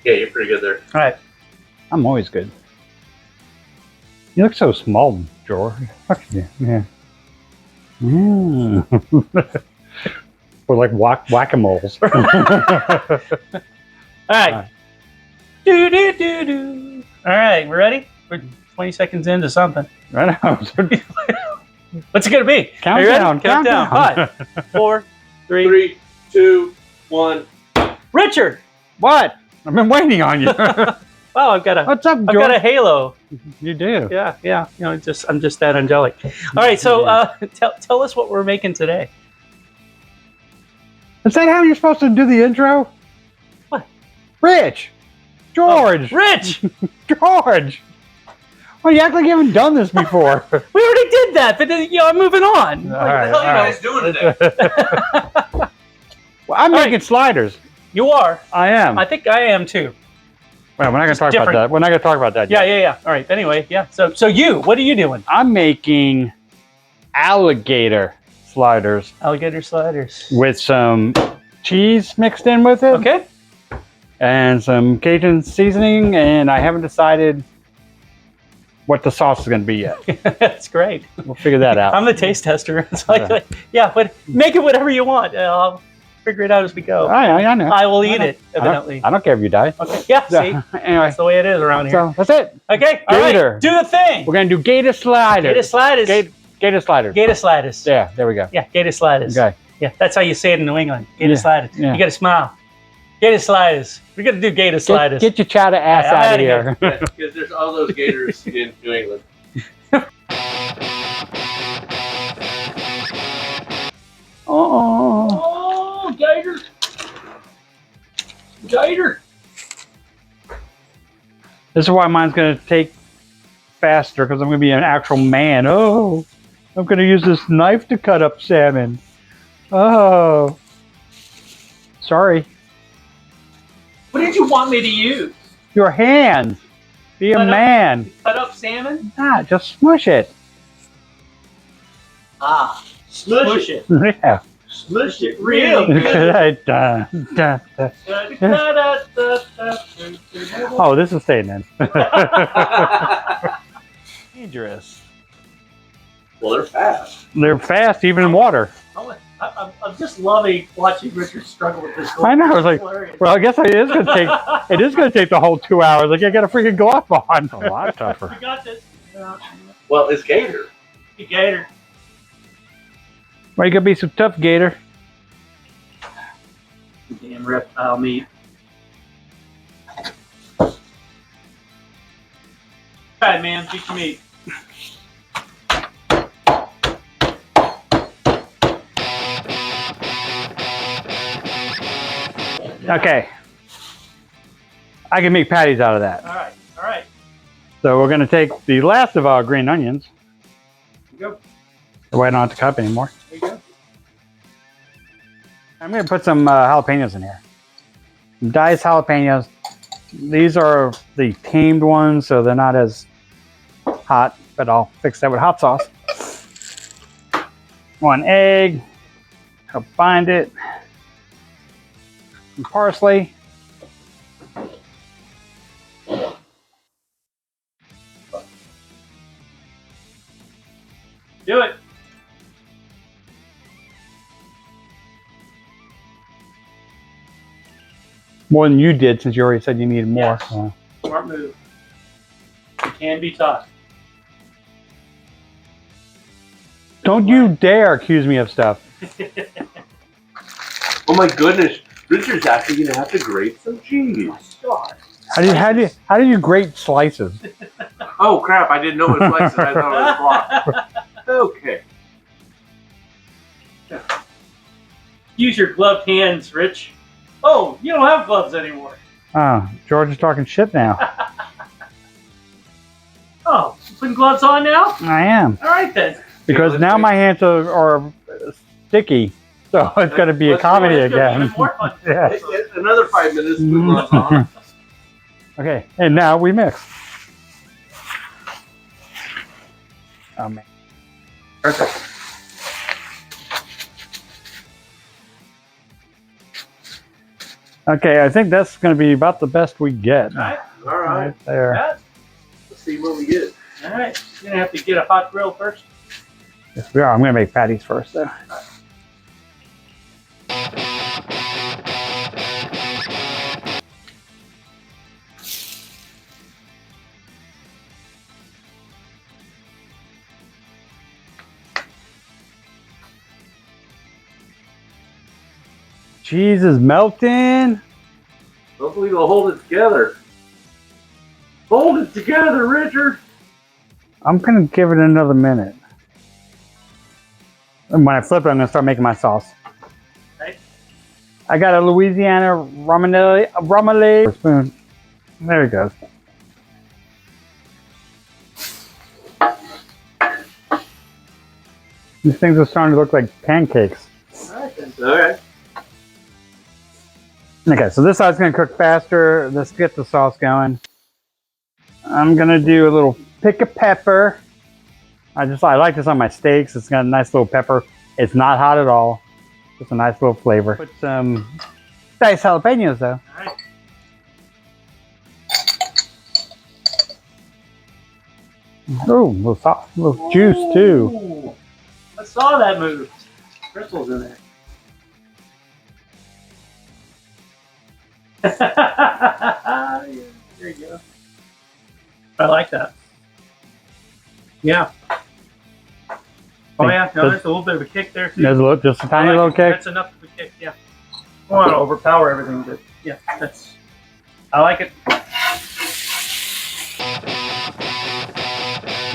Yeah, you're pretty good there. All right. I'm always good. You look so small, George. Fuck you. Yeah. We're like whack-a-moles. All right. Do do do do. All right, we're ready. We're 20 seconds into something. Right now. What's it gonna be? Countdown. Countdown. 5, 4, 3. 3, 2, 1. Richard. What? I've been waiting on you. Wow, I've got What's up, George? I've got a halo. You do. Yeah. You know, I'm just that angelic. All right, so tell us what we're making today. Is that how you're supposed to do the intro? What? Rich. George. Oh, Rich. George. Well, you act like you haven't done this before. We already did that, but I'm moving on. All What right, the hell What are you guys doing today? Well, I'm making sliders. You are. I am. I think I am too. Well, we're not going to talk about different. that. We're not going to talk about that yet. Yeah. All right. Anyway, yeah. So what are you doing? I'm making alligator sliders Alligator sliders. with some cheese mixed in with it. Okay. And some Cajun seasoning, and I haven't decided what the sauce is going to be yet. That's great. We'll figure that out. I'm the taste tester. It's like, yeah, but make it whatever you want. I'll figure it out as we go. I know. I will eat know. it, evidently. I don't care if you die. Okay. Yeah, see? Anyway, That's the way it is around here. so that's it. Okay, all Gator. right. Do the thing. We're going to do gator sliders. Gator sliders. Gator sliders. Gator sliders. Yeah, there we go. Yeah, gator sliders. Okay. Yeah, that's how you say it in New England. Gator Yeah, sliders. yeah. You got to smile. Gator sliders. We're going to do gator sliders. Get your chowder ass I'm out of outta here. Yeah, because there's all those gators in New England. Oh. Oh, gator. Gator. This is why mine's going to take faster, because I'm going to be an actual man. Oh, I'm going to use this knife to cut up salmon. Oh. Sorry. What did you want me to use? Your hands. Be a Cut up- man. Cut up salmon? Ah, just smush it. Ah, smush it. Yeah. Smush it real good. Oh, this is staying in. Dangerous. Well, they're fast. They're fast, even in water. I'm just loving watching Richard struggle with this. I know. It's like, hilarious. well, I guess it is going to take. It is going to take the whole 2 hours. Like, I got a freaking glove on. A lot tougher. We got this. Well, it's gator. The gator. Well, you got to be some tough gator. Damn reptile meat. All right, man. Beat your meat. Okay. I can make patties out of that. All right. All right. So we're going to take the last of our green onions. Here you So I don't have to cut anymore. go. There you go. I'm going to put some jalapenos in here. Some diced jalapenos. These are the tamed ones, so they're not as hot, but I'll fix that with hot sauce. 1 egg. Help bind it. Some parsley. Do it. More than you did, since you already said you needed more. Yes. Smart move. It can be taught. Don't you dare accuse me of stuff. Oh my goodness. Richard's actually going to have to grate some cheese. God. How do you grate slices? Oh crap, I didn't know it was slices. I thought it was block. Okay. Use your gloved hands, Rich. Oh, you don't have gloves anymore. Oh, George is talking shit now. Oh, you putting gloves on now? I am. All right then. Because now my hands are sticky. So it's going to be a comedy It's gonna be again. even more fun. Yeah. Another 5 minutes. Put gloves on. Okay, and now we mix. Oh man. Perfect. Okay, I think that's going to be about the best we get. All right. All right. Right there. Yeah. Let's see what we get. All right. You're gonna have to get a hot grill first. Yes, we are. I'm going to make patties first, though. Cheese is melting. Hopefully they'll hold it together. Hold it together, Richard. I'm going to give it another minute. And when I flip it, I'm going to start making my sauce. Okay. I got a Louisiana Romale spoon. There it goes. These things are starting to look like pancakes. All right then. Okay. Okay, so this side's going to cook faster. Let's get the sauce going. I'm going to do a little pick of pepper. I like this on my steaks. It's got a nice little pepper. It's not hot at all. Just a nice little flavor. Put some diced jalapenos though. All right. Ooh, a little sauce, a little juice too. Ooh. I saw that move. Crystals in there. Yeah, there you go. I like that. Yeah. Oh yeah, no, there's a little bit of a kick there too. There's just a tiny I like little it. kick. That's enough of a kick, yeah. I don't want to overpower everything, but yeah, I like it.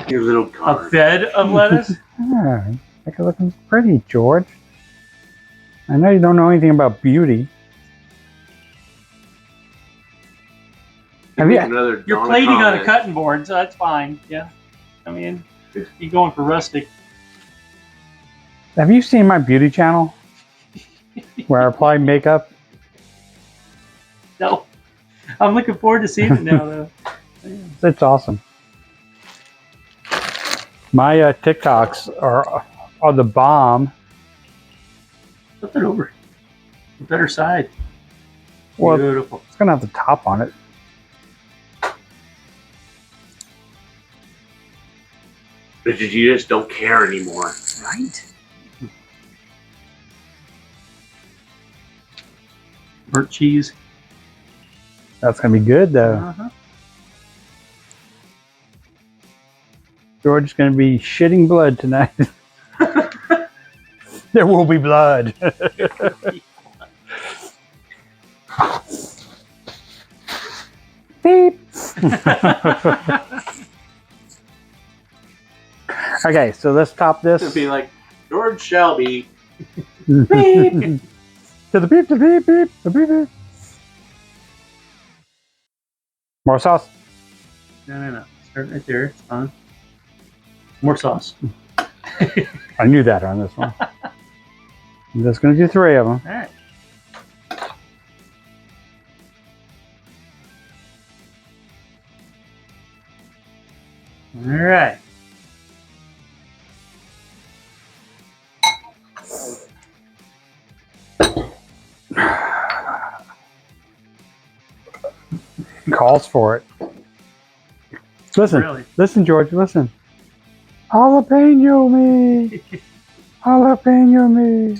Your little A card. bed of lettuce. Yeah, make it looking pretty, George. I know you don't know anything about beauty. Have you? Another You're Donna plating on a comment. cutting board, so that's fine. Yeah. I mean, you're going for rustic. Have you seen my beauty channel where I apply makeup? No. I'm looking forward to seeing it now, though. It's awesome. My TikToks are the bomb. Flip it over. The better side. Well, Beautiful. it's gonna have the top on it. Richard, you just don't care anymore. Right? Burnt cheese. That's gonna be good though. Uh-huh. George is gonna be shitting blood tonight. There will be blood. Beep. Okay, so let's top It'd this. be like George Shelby. Beep. To the beep, to the beep, beep, the beep, beep. More sauce. No. Start right there. It's fine. More sauce. I knew that on this one. I'm just gonna do 3 of them. All right. All right. Calls for it. Listen, Really? listen, George, listen. Jalapeno me. Jalapeno me.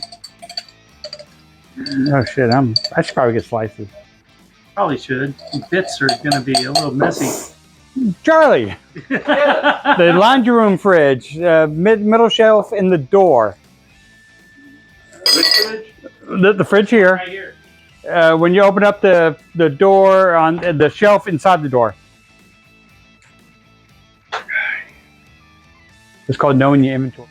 Oh shit, I should probably get slices. Probably should. The bits are going to be a little messy. Charlie, the laundry room fridge, middle shelf in the door. Which fridge? The fridge here. Right here. When you open up the door on the shelf inside the door. It's called knowing your inventory.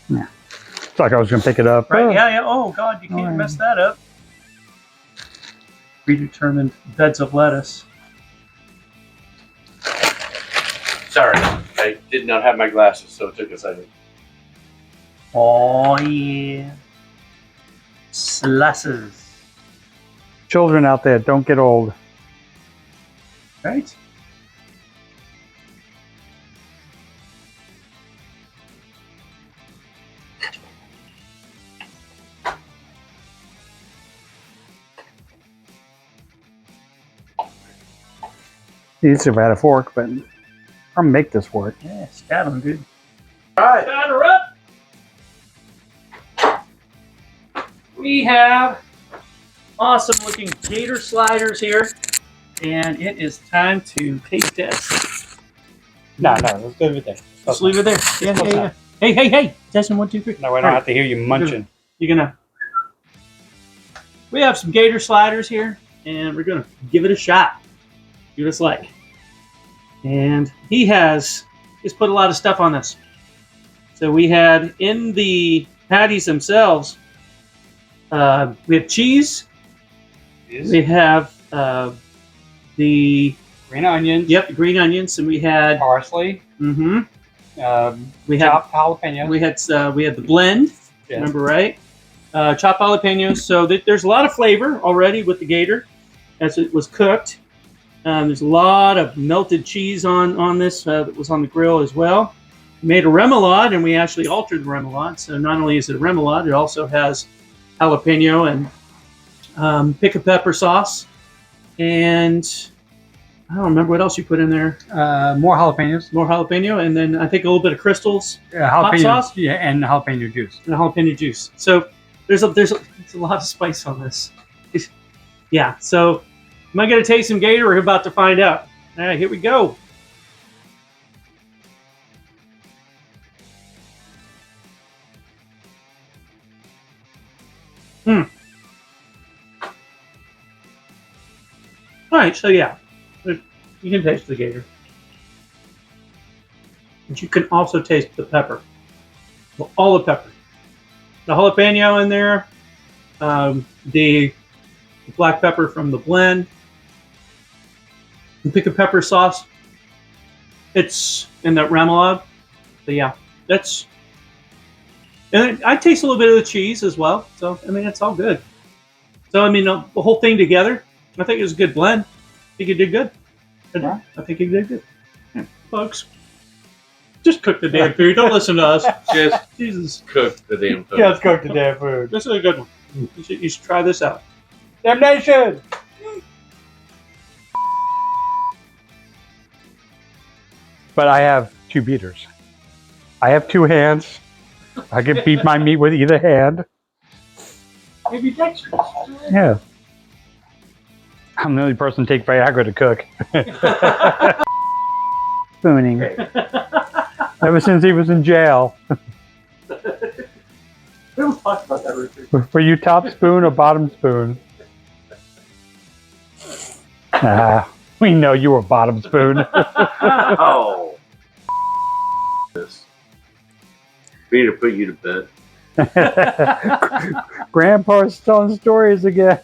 Yeah. It's like I was going to pick it up. Right? Oh. Yeah. Oh, God, you can't Alright. mess that up. Predetermined beds of lettuce. Sorry, I did not have my glasses, so it took a second. Oh, yeah. Slices. Children out there, don't get old. Right? Needs to have had a fork, but I'll make this work. Yeah, stab them, dude. All right. Batter up. We have awesome looking Gator Sliders here, and it is time to taste test. No, let's leave it there. Just leave it there. Yeah. Hey. Testing 1, 2, 3. No, I don't have to hear you munching. You're gonna. We have some Gator Sliders here, and we're gonna give it a shot. See what it's like. And he's put a lot of stuff on this. So we had in the patties themselves, we have cheese. We have the Green onions. Yep, green onions, and we had Parsley. we had Chopped jalapenos. we had the blend. Yes. Remember right? Chopped jalapenos. So there's a lot of flavor already with the Gator as it was cooked. There's a lot of melted cheese on this that was on the grill as well. We made a remoulade, and we actually altered the remoulade. So not only is it a remoulade, it also has jalapeno and pickle pepper sauce. And I don't remember what else you put in there. More jalapenos. More jalapeno, and then I think a little bit of Crystal's hot Jalapeno sauce. Yeah, and jalapeno juice. And jalapeno juice. So there's a lot of spice on this. Yeah. So am I going to taste some Gator? We're about to find out. All right, here we go. All right, so yeah, you can taste the Gator. But you can also taste the pepper. Well, all the pepper. The jalapeno in there, the black pepper from the blend, the pickle pepper sauce. It's in that remoulade. So yeah, that's... And I taste a little bit of the cheese as well. So, I mean, it's all good. So, I mean, the whole thing together, I think it was a good blend. I think you did good. I think you did good. Yeah, folks, just cook the damn food. Don't listen to us. Just Jesus. cook the damn food. Just cook the damn food. This is a good one. You should try this out. Damnation! But I have 2 beaters. I have 2 hands. I can beat my meat with either hand. Maybe dexterous. Yeah. I'm the only person to take Viagra to cook. Spooning. Ever since he was in jail. We don't talk about that, Richard. Were you top spoon or bottom spoon? We know you were bottom spoon. Oh. This. We need to put you to bed. Grandpa's telling stories again.